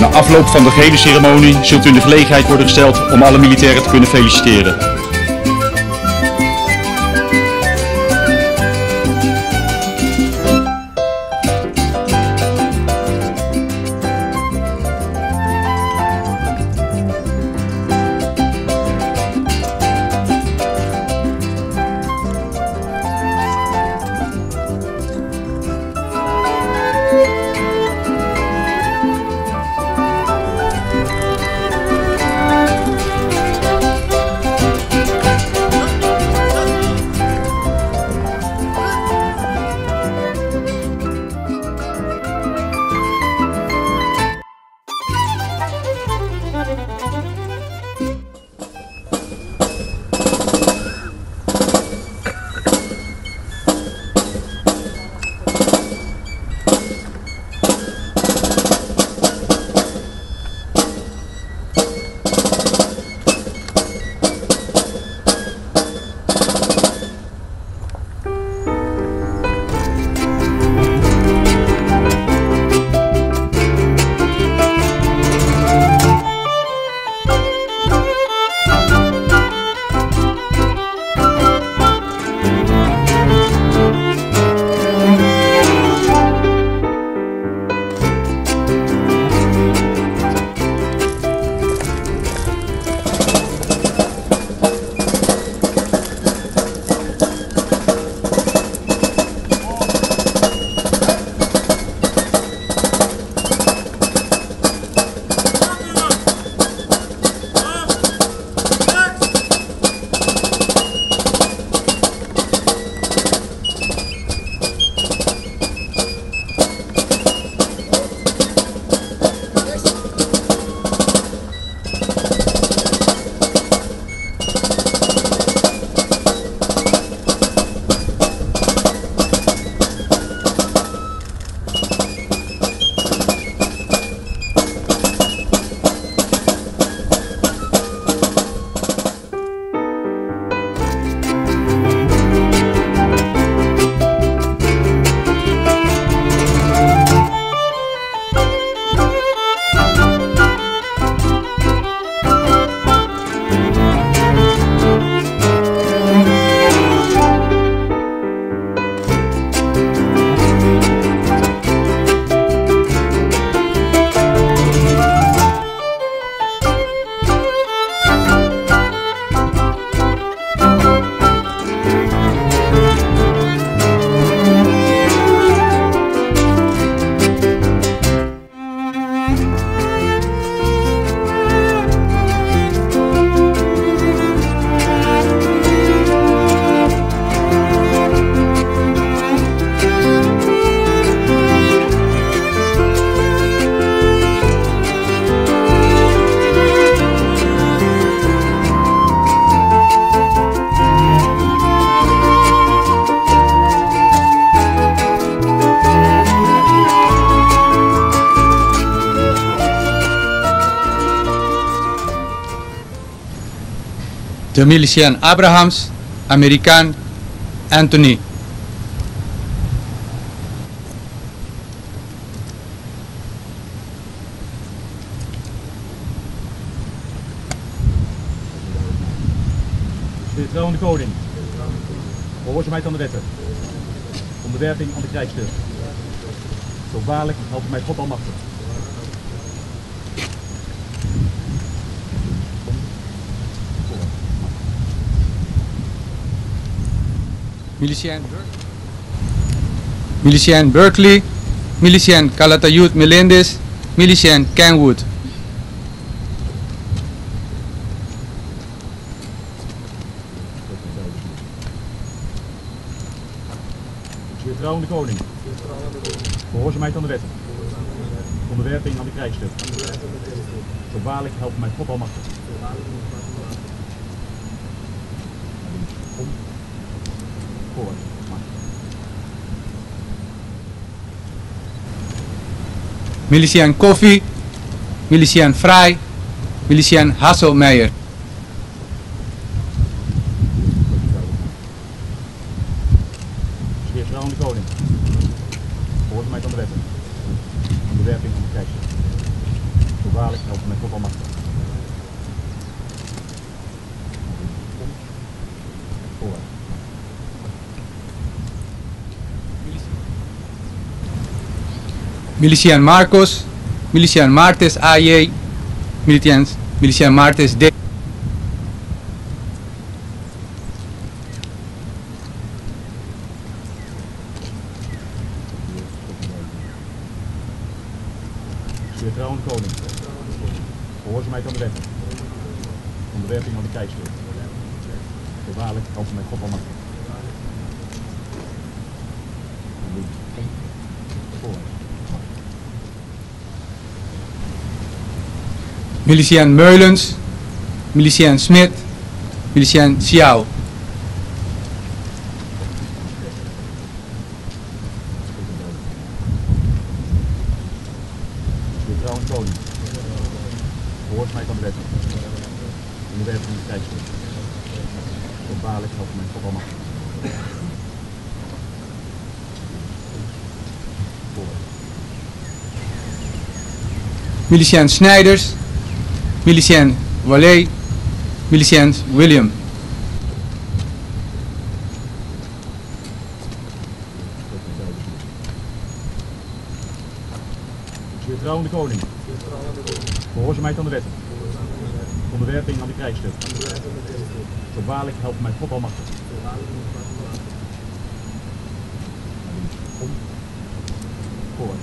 Na afloop van de gehele ceremonie zult u in de gelegenheid worden gesteld om alle militairen te kunnen feliciteren. De miliciën Abrahams, Amerikaan Anthony. Vertrouwende koning, gehoorzaamheid aan de wetten, onderwerping aan de krijgstucht. Zo waarlijk helpt mij God almachtig. Miliciën Berkeley, miliciën Calatayud Melendez, miliciën Kenwood. Vertrouwende koning, gehoorzaamheid aan de wetten, onderwerping aan de krijgstucht. Zo waarlijk helpt mij God almachtig. Miliciën Koffie, miliciën Vrij, miliciën Hasselmeijer. Vertrouwende koning, gehoorzaamheid aan de wetten, onderwerping aan de krijgstucht. waarlijk helpen met God almachtig. Vooruit. Miliciaan Marcos, miliciaan Martes AJ, miliciaan Martes D. Zeer trouwende koning. Gehoorzaamheid aan de wetten. Onderwerping aan de keizer. Zo waarlijk helpen met God almachtig. Vooruit. Miliciaan Meulens, miliciaan Smit, miliciaan Xiao. Zeer trouwende koning. Gehoorzaamheid aan de wetten. Onderwerping aan de keizer. Zo waarlijk helpen met God almachtig. Vooruit. Miliciaan Snijders, miliciaan Wallet, miliciaan William. Zeer trouwende koning. Gehoorzaamheid aan de wetten. Onderwerping aan de krijgstuk. Zo waarlijk helpen mij God almachtig. Vooruit.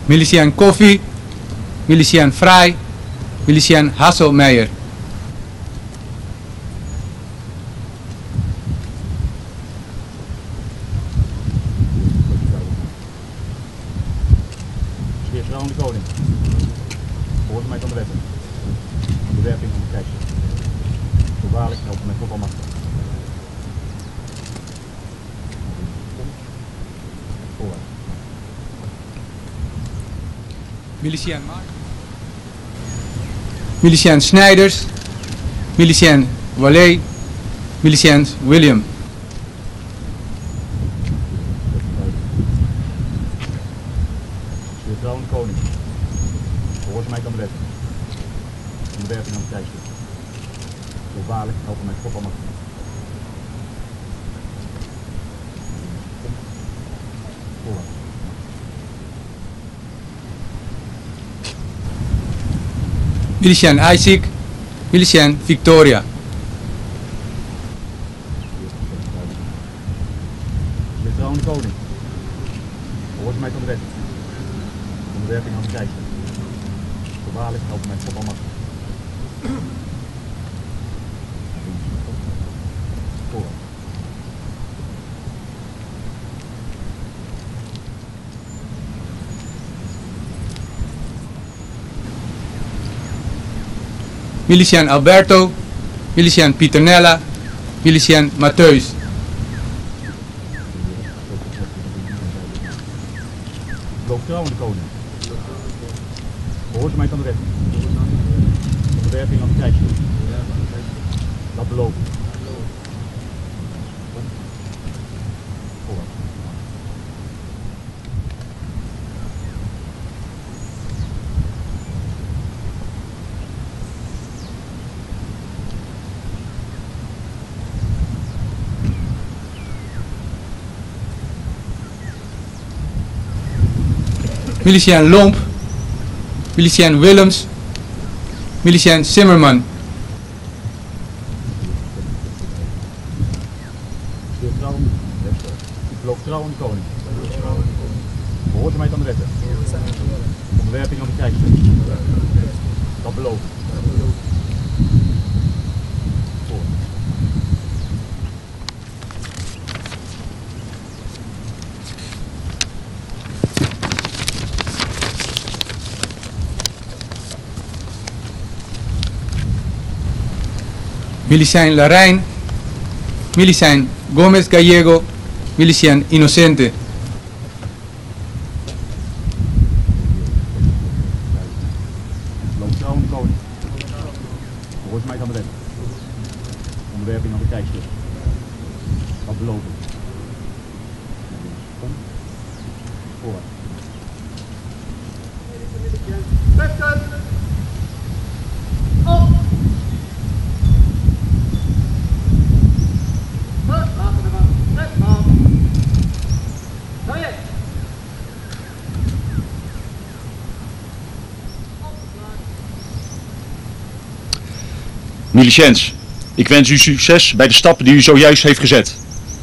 Miliciaan Koffie, miliciaan Vrij, miliciaan Hasselmeijer. Zeer trouwende koning. Gehoorzaamheid aan de wetten. Onderwerping aan de keizer. Zo waarlijk helpen mij God almachtig. Vooruit. Miliciaan Snijders, miliciaan Wallet, miliciaan William. Zeer trouwende koning. Gehoorzaamheid aan de wetten. Onderwerping aan de keizer. Zo waarlijk helpen mij God almachtig. Vooruit. Miliciaan Isaac, miliciaan Victoria. Zeer trouwende koning. Gehoorzaamheid aan de wetten. Onderwerping aan de keizer. Zo waarlijk helpen mij God almachtig. Vooruit. Miliciaan Alberto, miliciaan Pieternella, miliciaan Mattheus. Trouwende koning. Gehoorzaamheid aan de wetten. Onderwerping aan de keizer. Dat beloof ik. Vooruit. Miliciaan Lomp, miliciaan Willems, miliciaan Zimmerman. Ik beloof trouw aan de koning. Gehoorzaamheid aan de wetten. Onderwerping aan de keizer. Dat beloof ik. Vooruit. Miliciaan Larijn, miliciaan Gómez Gallego, miliciaan Inocente. Beloof trouw aan de koning. Gehoorzaamheid aan de wetten. Onderwerping aan de keizer. Dat beloof ik. voor. Miliciëns, ik wens u succes bij de stappen die u zojuist heeft gezet.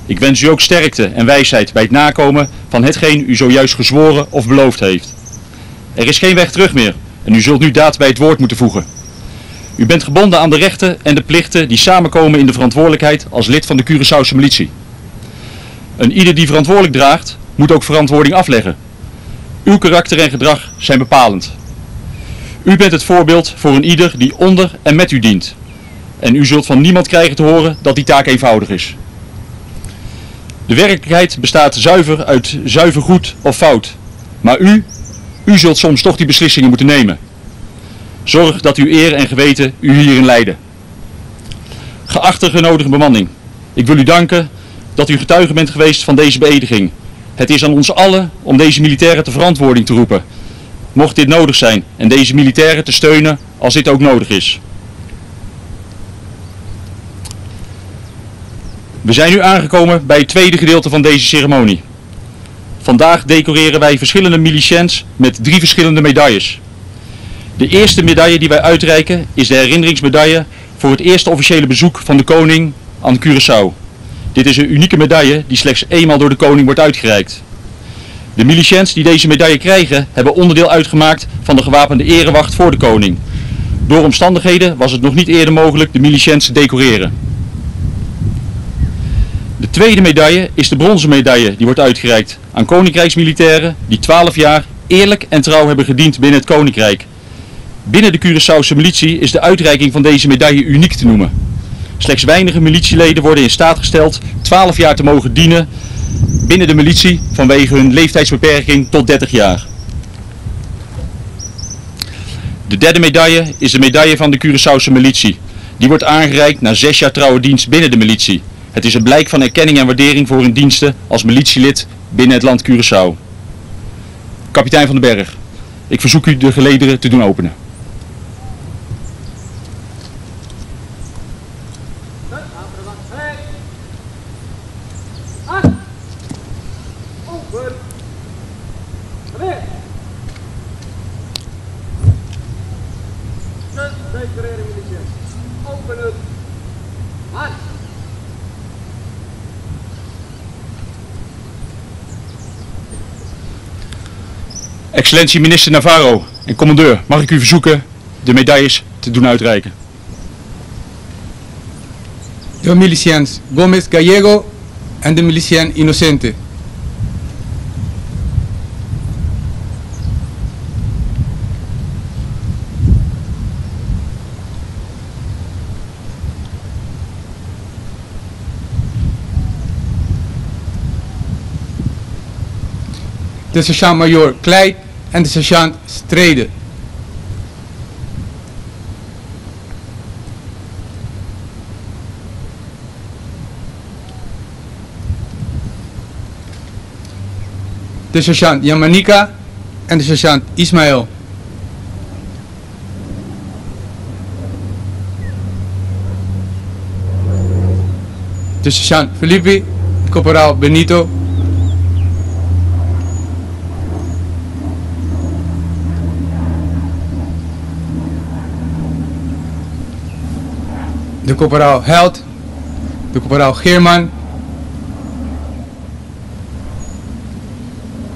Ik wens u ook sterkte en wijsheid bij het nakomen van hetgeen u zojuist gezworen of beloofd heeft. Er is geen weg terug meer en u zult nu daad bij het woord moeten voegen. U bent gebonden aan de rechten en de plichten die samenkomen in de verantwoordelijkheid als lid van de Curaçaose militie. Een ieder die verantwoordelijk draagt, moet ook verantwoording afleggen. Uw karakter en gedrag zijn bepalend. U bent het voorbeeld voor een ieder die onder en met u dient. En u zult van niemand krijgen te horen dat die taak eenvoudig is. De werkelijkheid bestaat zuiver uit zuiver goed of fout. Maar u zult soms toch die beslissingen moeten nemen. Zorg dat uw eer en geweten u hierin leiden. Geachte genodigde bemanning, ik wil u danken dat u getuige bent geweest van deze beëdiging. Het is aan ons allen om deze militairen ter verantwoording te roepen, mocht dit nodig zijn, en deze militairen te steunen als dit ook nodig is. We zijn nu aangekomen bij het tweede gedeelte van deze ceremonie. Vandaag decoreren wij verschillende miliciëns met 3 verschillende medailles. De eerste medaille die wij uitreiken is de herinneringsmedaille voor het eerste officiële bezoek van de koning aan Curaçao. Dit is een unieke medaille die slechts eenmaal door de koning wordt uitgereikt. De miliciëns die deze medaille krijgen hebben onderdeel uitgemaakt van de gewapende erewacht voor de koning. Door omstandigheden was het nog niet eerder mogelijk de miliciëns te decoreren. De tweede medaille is de bronzen medaille die wordt uitgereikt aan koninkrijksmilitairen die 12 jaar eerlijk en trouw hebben gediend binnen het koninkrijk. Binnen de Curaçaose militie is de uitreiking van deze medaille uniek te noemen. Slechts weinige militieleden worden in staat gesteld 12 jaar te mogen dienen binnen de militie vanwege hun leeftijdsbeperking tot 30 jaar. De derde medaille is de medaille van de Curaçaose militie. Die wordt aangereikt na 6 jaar trouwe dienst binnen de militie. Het is een blijk van erkenning en waardering voor hun diensten als militielid binnen het land Curaçao. Kapitein van den Berg, ik verzoek u de gelederen te doen openen. Excellentie minister Navarro en commandeur, mag ik u verzoeken de medailles te doen uitreiken. De miliciëns Gómez Gallego en de miliciën Inocente. De sergeant-majoor Klei en de sergeant Strede. De sergeant Yamanika en de sergeant Ismaël. De sergeant Felipe, corporaal Benito. De corporaal Held, de corporaal Geerman,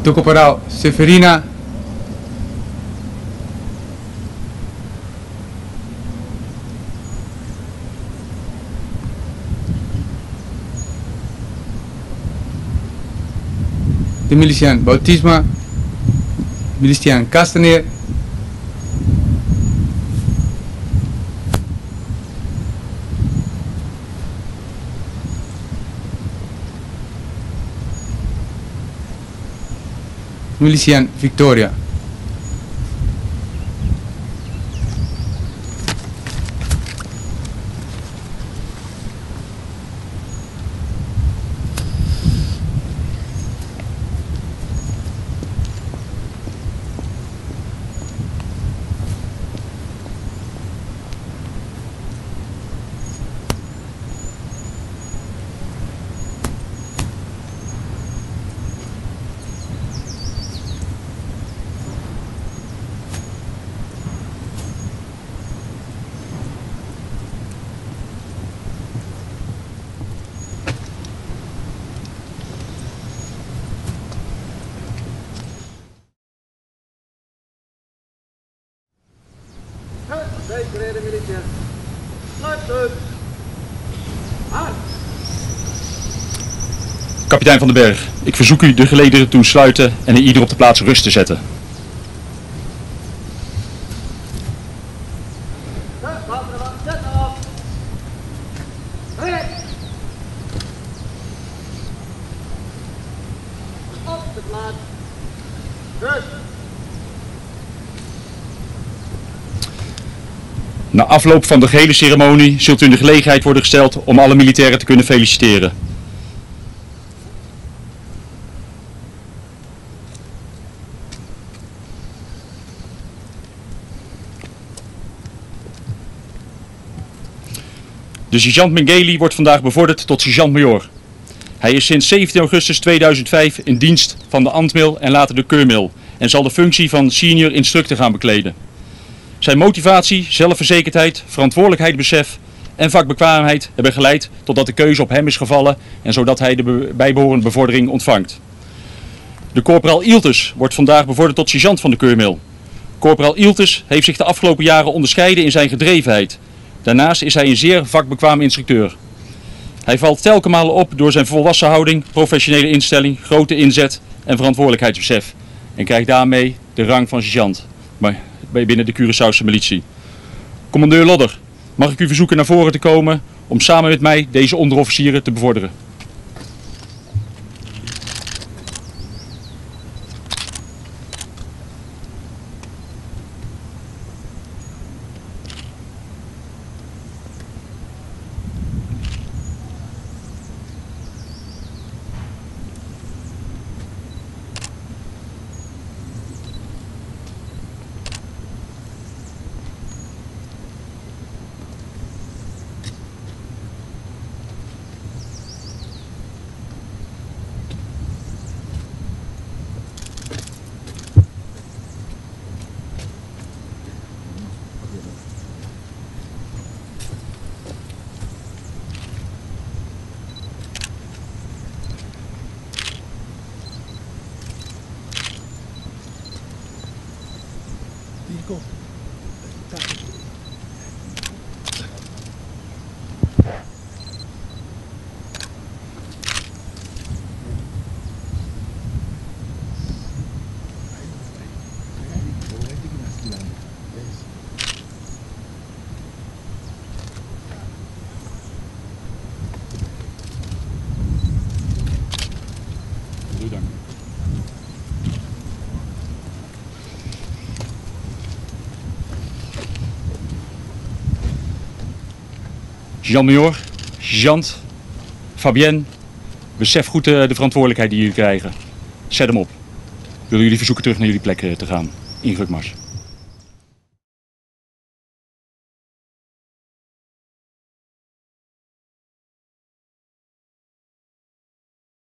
de corporaal Severina, de miliciën Bautisma, miliciën Castaneer, miliciën Victoria. Zekerheden militair. Sluiten. Aan. Kapitein Van den Berg, ik verzoek u de gelederen te sluiten en er ieder op de plaats rust te zetten. Zet af. Recht. Op de plaats. Rust. Na afloop van de gehele ceremonie zult u in de gelegenheid worden gesteld om alle militairen te kunnen feliciteren. De sergeant Mengeli wordt vandaag bevorderd tot sergeant-majoor. Hij is sinds 17 augustus 2005 in dienst van de Antmil en later de Keurmil en zal de functie van senior instructor gaan bekleden. Zijn motivatie, zelfverzekerdheid, verantwoordelijkheidsbesef en vakbekwaamheid hebben geleid totdat de keuze op hem is gevallen en zodat hij de bijbehorende bevordering ontvangt. De corporaal Iltes wordt vandaag bevorderd tot sergeant van de Keurmil. Corporaal Iltes heeft zich de afgelopen jaren onderscheiden in zijn gedrevenheid. Daarnaast is hij een zeer vakbekwaam instructeur. Hij valt telkenmale op door zijn volwassen houding, professionele instelling, grote inzet en verantwoordelijkheidsbesef. En krijgt daarmee de rang van sergeant binnen de Curaçaose militie. Commandeur Lodder, mag ik u verzoeken naar voren te komen om samen met mij deze onderofficieren te bevorderen. Sergeant-majoor, sergeant, Fabienne, besef goed de verantwoordelijkheid die jullie krijgen. Zet hem op. Willen jullie verzoeken terug naar jullie plek te gaan. Inrukmars.